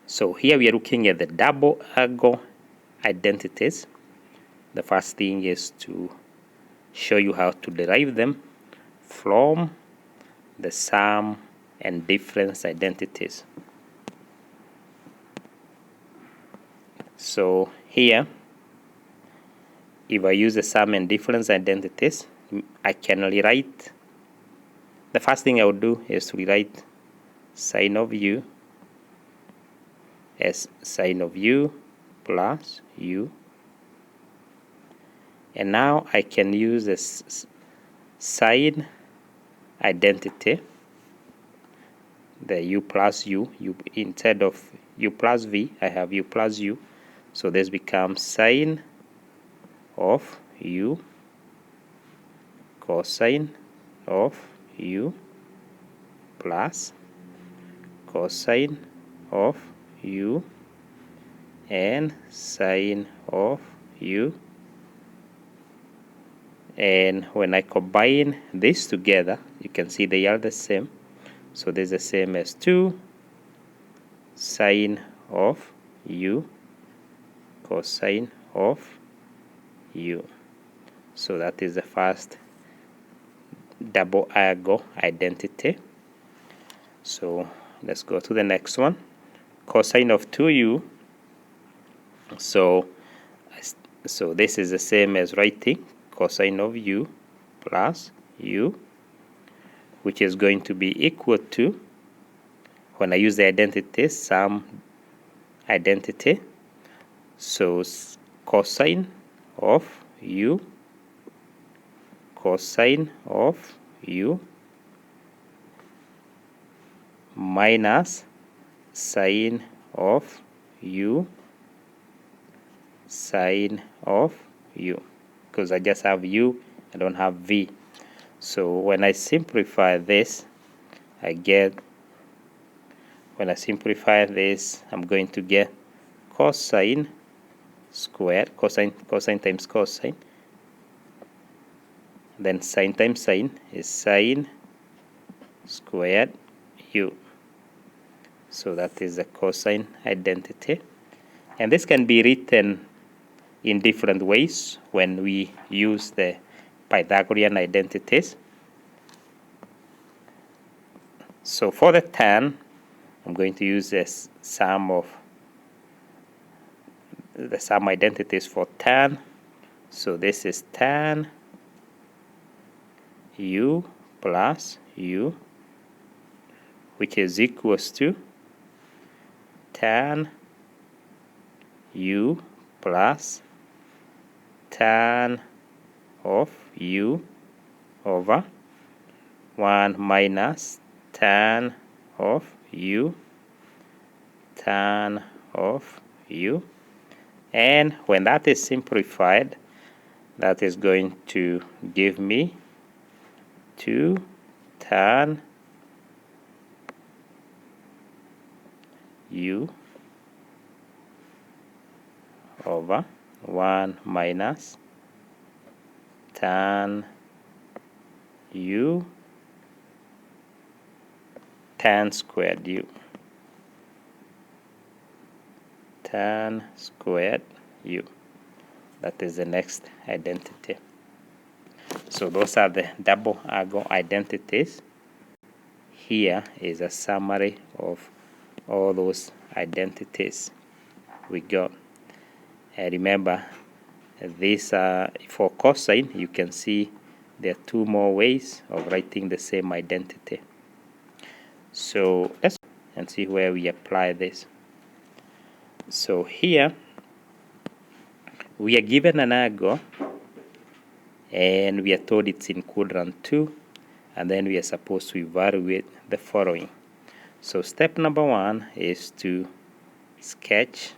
So here we are looking at the double angle identities. The first thing is to show you how to derive them from the sum and difference identities. So here, if I use the sum and difference identities, I can rewrite. The first thing I would do is to rewrite sine of u as sine of u plus u. And now I can use this sine identity, the u plus u, instead of u plus v, I have u plus u. So this becomes sine of u cosine of u plus cosine of u and sine of u. And when I combine this together, you can see they are the same. So this is the same as 2 sine of u cosine of u. So that is the first double angle identity. So let's go to the next one. Cosine of 2u. So this is the same as writing cosine of u plus u, which is going to be equal to, when I use the identity, sum identity, so cosine of u minus sine of u because I just have u, I don't have v. So when I simplify this, I'm going to get cosine squared, cosine times cosine, then sine times sine is sine squared u. So that is the cosine identity. And this can be written in different ways when we use the Pythagorean identities. So for the tan, I'm going to use the sum identities for tan. So this is tan u plus u, which is equals to tan u plus tan of u over 1 minus tan of u, and when that is simplified, that is going to give me 2 tan u over 1 minus tan u tan squared u. That is the next identity. So those are the double angle identities. Here is a summary of all those identities we got. And remember, these are for cosine. You can see there are 2 more ways of writing the same identity. So let's and see where we apply this. So here we are given an angle and we are told it's in quadrant 2, and then we are supposed to evaluate the following. So step number 1 is to sketch.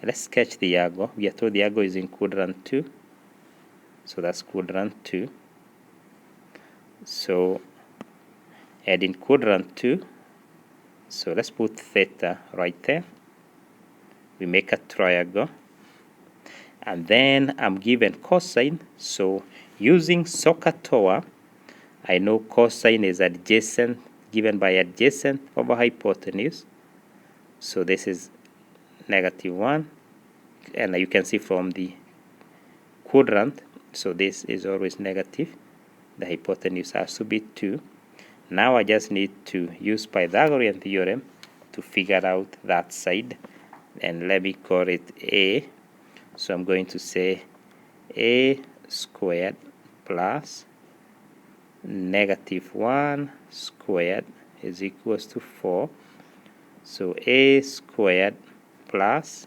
Let's sketch the angle. We are told the angle is in quadrant 2, so that's quadrant 2. So and in quadrant 2, so let's put theta right there. We make a triangle, and then I'm given cosine. So using SOHCAHTOA, I know cosine is adjacent, given by adjacent over hypotenuse. So this is -1, and you can see from the quadrant, so this is always negative. The hypotenuse has to be 2. Now I just need to use Pythagorean theorem to figure out that side, and let me call it A. So I'm going to say A squared plus -1 squared is equals to 4. So A squared plus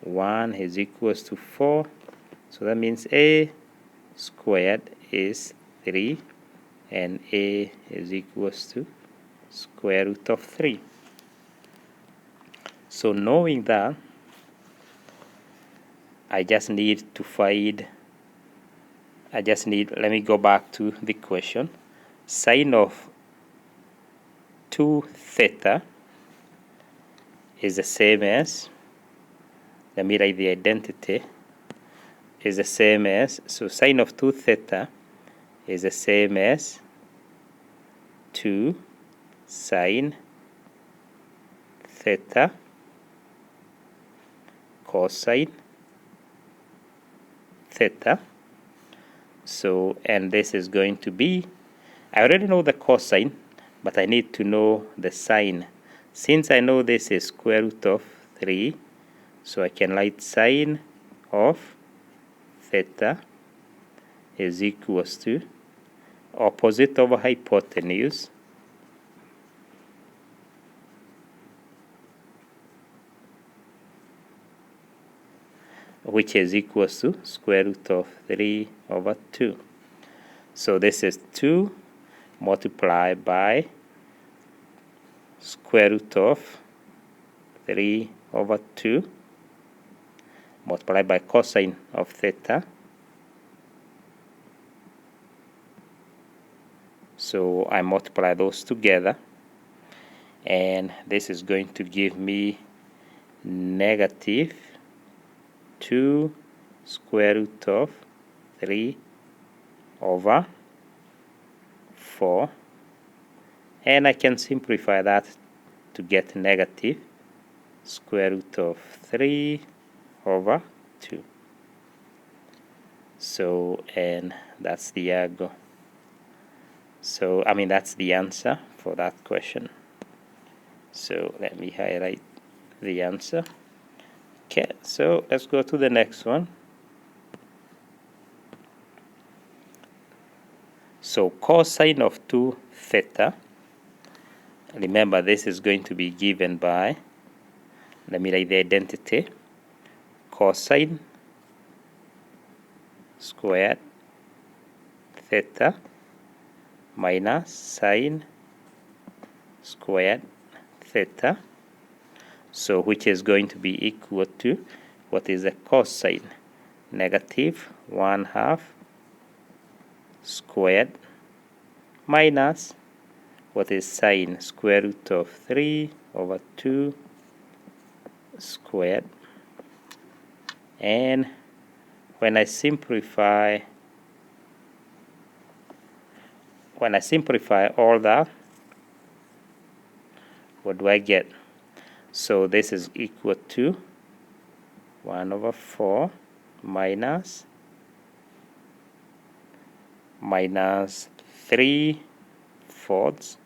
1 is equals to 4. So that means A squared is 3 and A is equals to square root of 3. So knowing that, let me go back to the question. Sine of 2 theta is the same as, let me write the identity, is the same as, so sine of 2 theta is the same as 2 sine theta cosine theta. So, and this is going to be, I already know the cosine, but I need to know the sine. Since I know this is square root of 3, so I can write sine of theta is equals to opposite over hypotenuse which is equals to square root of 3 over 2. So this is 2 multiplied by square root of 3 over 2 multiplied by cosine of theta. So I multiply those together, and this is going to give me -2 square root of 3 over 4, and I can simplify that to get negative square root of 3 over 2. So, and that's the argo. So, I mean, that's the answer for that question. So let me highlight the answer. Okay, so let's go to the next one. So cosine of 2 theta, remember this is going to be given by, let me write the identity, cosine squared theta minus sine squared theta. So which is going to be equal to, what is the cosine? -1/2 squared minus, what is sine? Square root of 3 over 2 squared. And when I simplify all that, what do I get? So this is equal to 1 over 4 minus 3/4,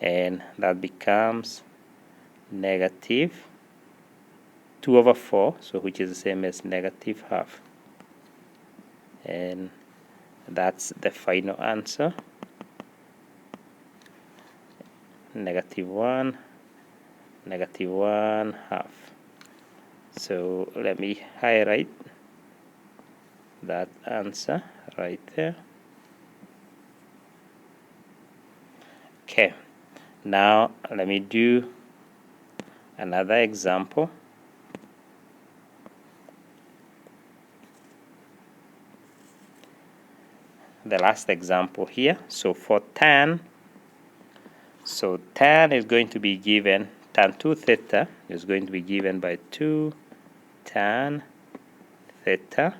and that becomes -2 over 4, so which is the same as -1/2, and that's the final answer, -1, -1/2. So let me highlight that answer right there. Okay, now let me do another example. The last example here. So for tan, so tan is going to be given, tan 2 theta is going to be given by 2 tan theta,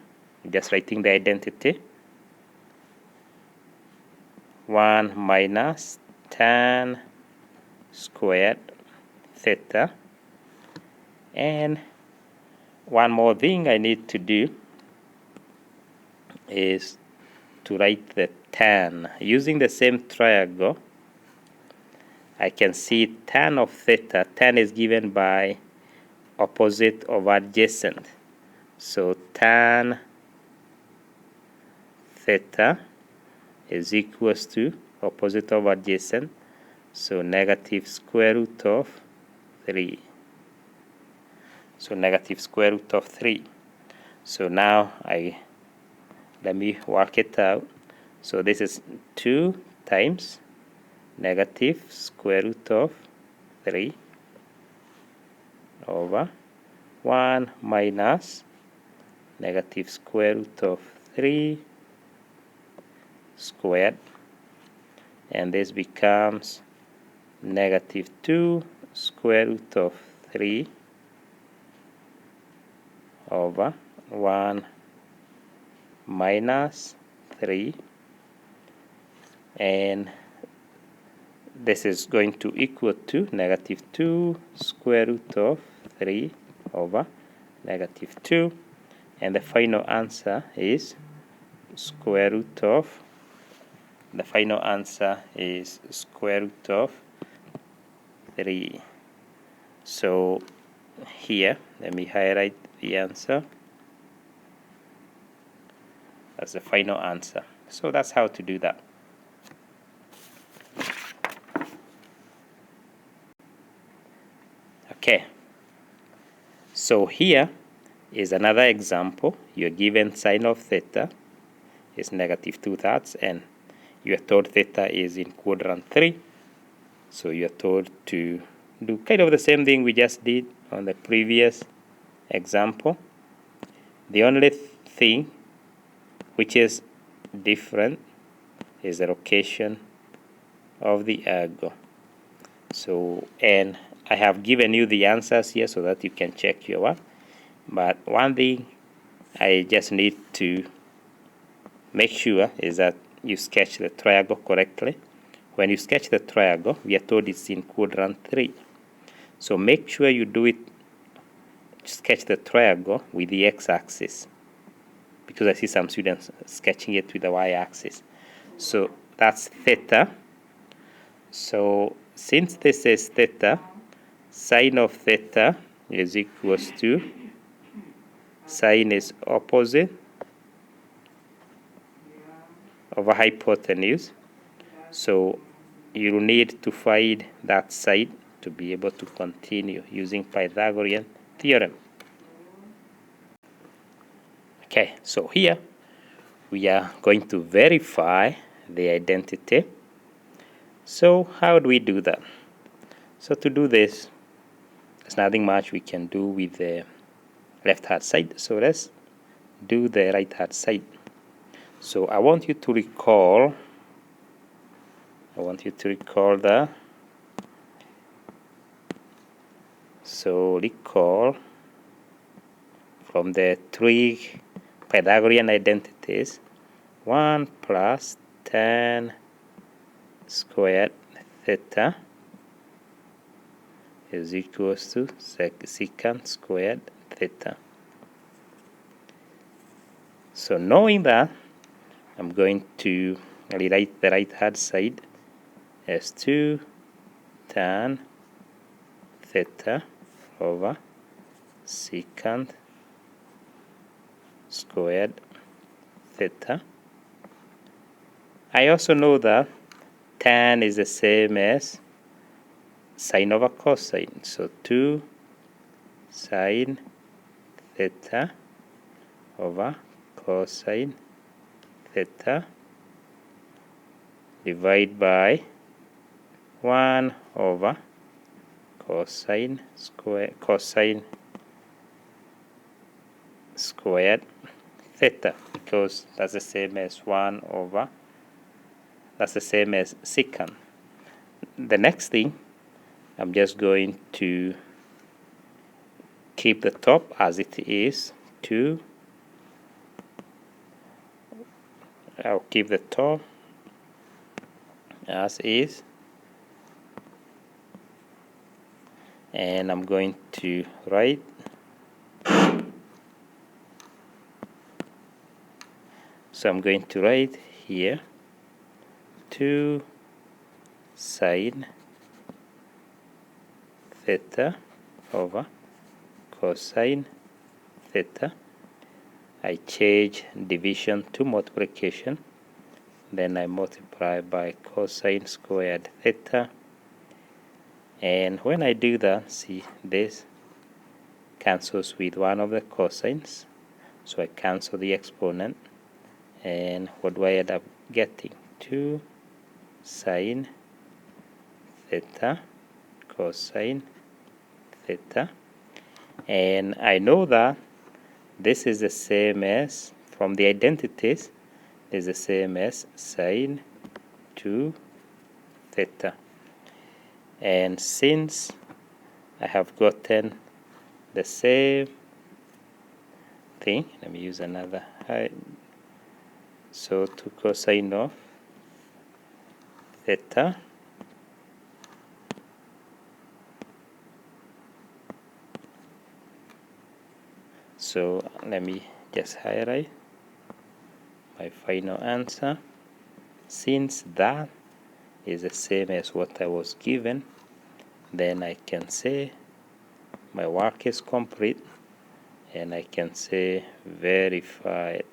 just writing the identity, 1 minus tan squared theta. And one more thing I need to do is to write the tan. Using the same triangle, I can see tan of theta. Tan is given by opposite over adjacent. So tan theta is equals to opposite over adjacent. So negative square root of 3. So negative square root of 3. So now let me work it out. So this is 2 times negative square root of 3 over 1 minus negative square root of 3 squared, and this becomes negative 2 square root of 3 over 1 minus 3, and this is going to equal to negative 2 square root of 3 over negative 2, and the final answer is square root of, the final answer is square root of 3. So here, let me highlight the answer. That's the final answer. So that's how to do that. Okay. So here is another example. You're given sine of theta is negative 2/3, and you are told theta is in quadrant 3. So you're told to do kind of the same thing we just did on the previous example. The only thing which is different is the location of the angle. So, and I have given you the answers here so that you can check your work. But one thing I just need to make sure is that you sketch the triangle correctly. When you sketch the triangle, we are told it's in quadrant 3. So make sure you do it, sketch the triangle with the x-axis, because I see some students sketching it with the y-axis. So that's theta. So since this is theta, sine of theta is equals to, sine is opposite over hypotenuse. So you will need to find that side to be able to continue using Pythagorean theorem. Okay, so here we are going to verify the identity. So how do we do that? So to do this, there's nothing much we can do with the left hand side. So let's do the right hand side. So I want you to recall the, so recall from the 3 Pythagorean identities, 1 plus tan squared theta is equals to secant squared theta. So knowing that, I'm going to rewrite the right hand side as 2 tan theta over secant squared theta. I also know that tan is the same as sine over cosine. So 2 sine theta over cosine theta divided by 1 over cosine squared theta, because that's the same as 1 over, that's the same as secant. The next thing, I'm just going to keep the top as it is, 2. I'll keep the top as is, and I'm going to write here 2 sine theta over cosine theta. I change division to multiplication, then I multiply by cosine squared theta, and when I do that, see, this cancels with one of the cosines, so I cancel the exponent, and what do I end up getting? 2 sine theta cosine theta, and I know that this is the same as, from the identities, is the same as sine 2 theta. And since I have gotten the same thing, let me use another height. So 2 cosine of theta so let me just highlight my final answer. Since that is the same as what I was given, then I can say my work is complete, and I can say verified.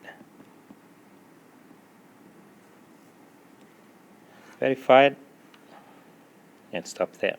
And stop there.